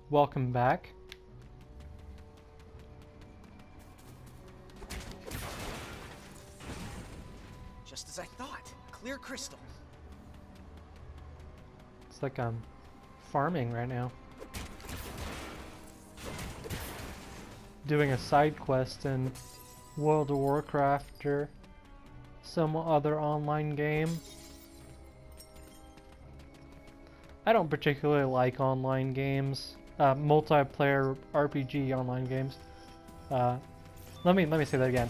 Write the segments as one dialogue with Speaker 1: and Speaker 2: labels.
Speaker 1: Welcome back.
Speaker 2: Just as I thought. Clear crystal.
Speaker 1: It's like I'm farming right now. Doing a side quest in World of Warcraft or some other online game. I don't particularly like online games, multiplayer RPG online games. Let me say that again.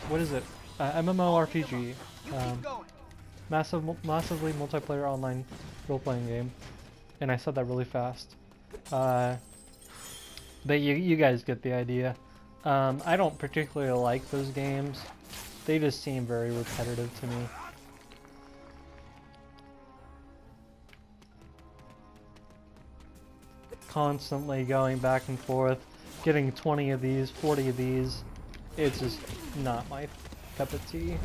Speaker 1: What is it? MMORPG. Massively multiplayer online role-playing game, and I said that really fast. But you guys get the idea. I don't particularly like those games. They just seem very repetitive to me. Constantly going back and forth, getting 20 of these, 40 of these. It's just not my cup of tea.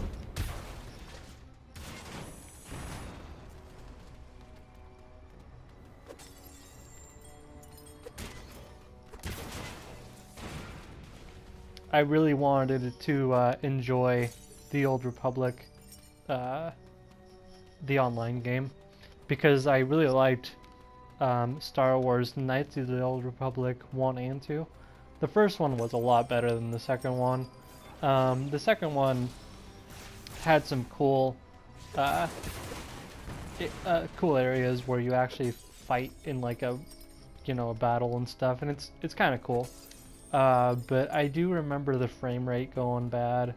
Speaker 1: I really wanted to enjoy the Old Republic, the online game, because I really liked Star Wars Knights of the Old Republic 1 and 2. The first one was a lot better than the second one. The second one had some cool cool areas where you actually fight in like a battle and stuff, and it's kind of cool. But I do remember the frame rate going bad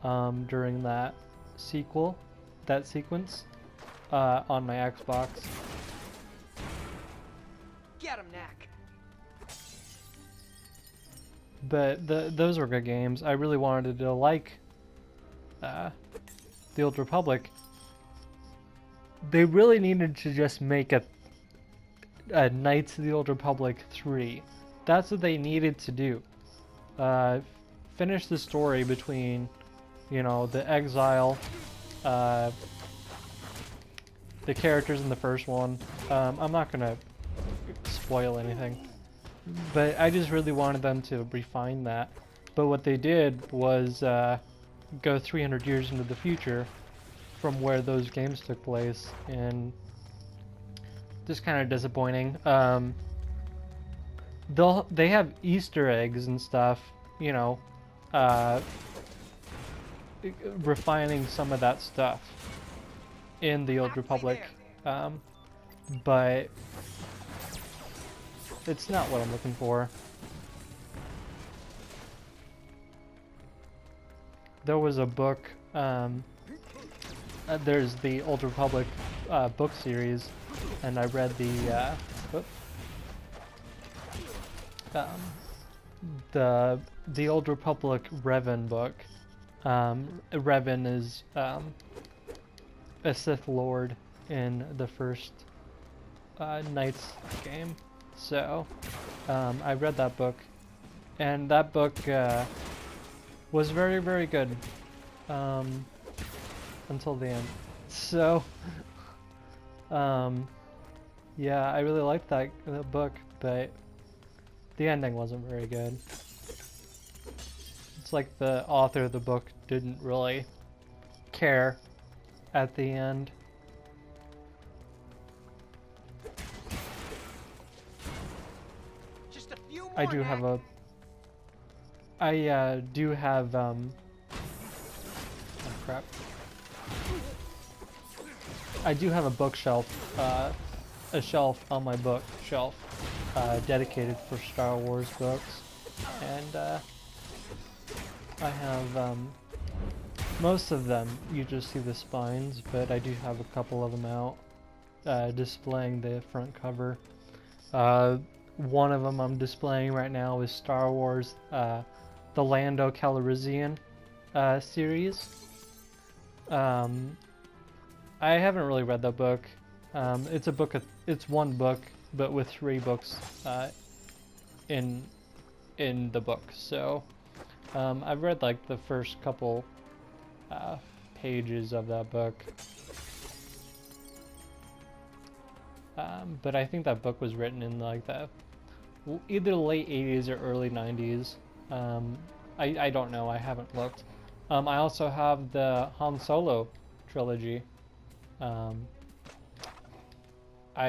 Speaker 1: during that sequence on my Xbox.
Speaker 2: Get him, Knack.
Speaker 1: But those were good games. I really wanted to like the Old Republic. They really needed to just make a Knights of the Old Republic 3. That's what they needed to do. Finish the story between, the exile, the characters in the first one. I'm not gonna spoil anything, but I just really wanted them to refine that. But what they did was go 300 years into the future from where those games took place, and just kind of disappointing. They have Easter eggs and stuff, refining some of that stuff in the Old Republic, but it's not what I'm looking for. There was a book, there's the Old Republic book series, and I read the Old Republic Revan book. Revan is a Sith Lord in the first Knights game. So I read that book, and that book was very, very good until the end. So yeah, I really liked that book, but the ending wasn't very good. It's like the author of the book didn't really care at the end.
Speaker 2: Just a few more,
Speaker 1: I do have oh crap. I do have a bookshelf, a shelf on my bookshelf dedicated for Star Wars books, and I have most of them. You just see the spines, but I do have a couple of them out displaying the front cover. One of them I'm displaying right now is Star Wars, the Lando Calrissian series. I haven't really read that book. It's one book, but with 3 books in the book. So I've read like the first couple pages of that book. But I think that book was written in like the either late 80s or early 90s. I don't know. I haven't looked. I also have the Han Solo trilogy. I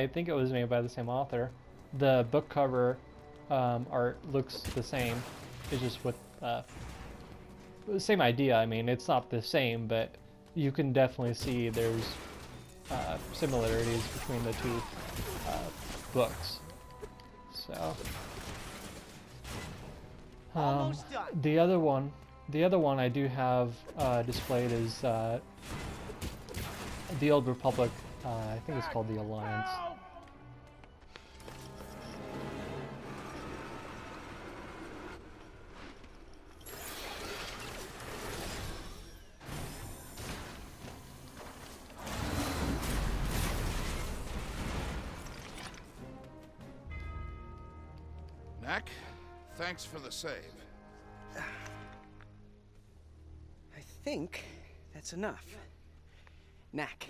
Speaker 1: think it was made by the same author. The book cover art looks the same. It's just with the same idea. I mean, it's not the same, but you can definitely see there's similarities between the two books. So
Speaker 2: Almost done.
Speaker 1: the other one I do have displayed is the Old Republic. I think it's called the Alliance.
Speaker 3: Knack, thanks for the save.
Speaker 2: I think that's enough. Knack,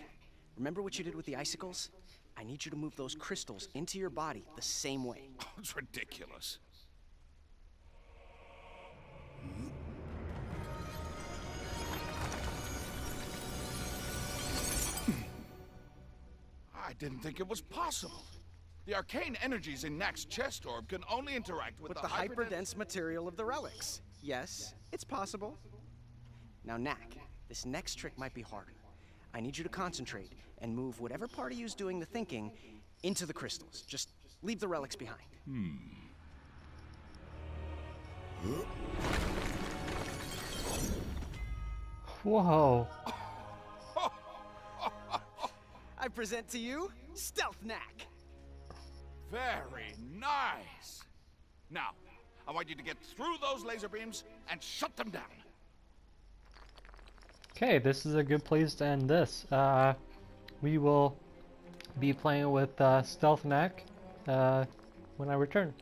Speaker 2: remember what you did with the icicles? I need you to move those crystals into your body the same way.
Speaker 3: Oh, it's ridiculous. I didn't think it was possible. The arcane energies in Knack's chest orb can only interact with
Speaker 2: With the hyperdense material of the relics. Yes, it's possible. Now, Knack, this next trick might be harder. I need you to concentrate and move whatever part of you's doing the thinking into the crystals. Just leave the relics behind.
Speaker 1: Whoa.
Speaker 2: I present to you, Stealth Knack.
Speaker 3: Very nice. Now, I want you to get through those laser beams and shut them down.
Speaker 1: Okay, this is a good place to end this. We will be playing with Stealth Knack when I return.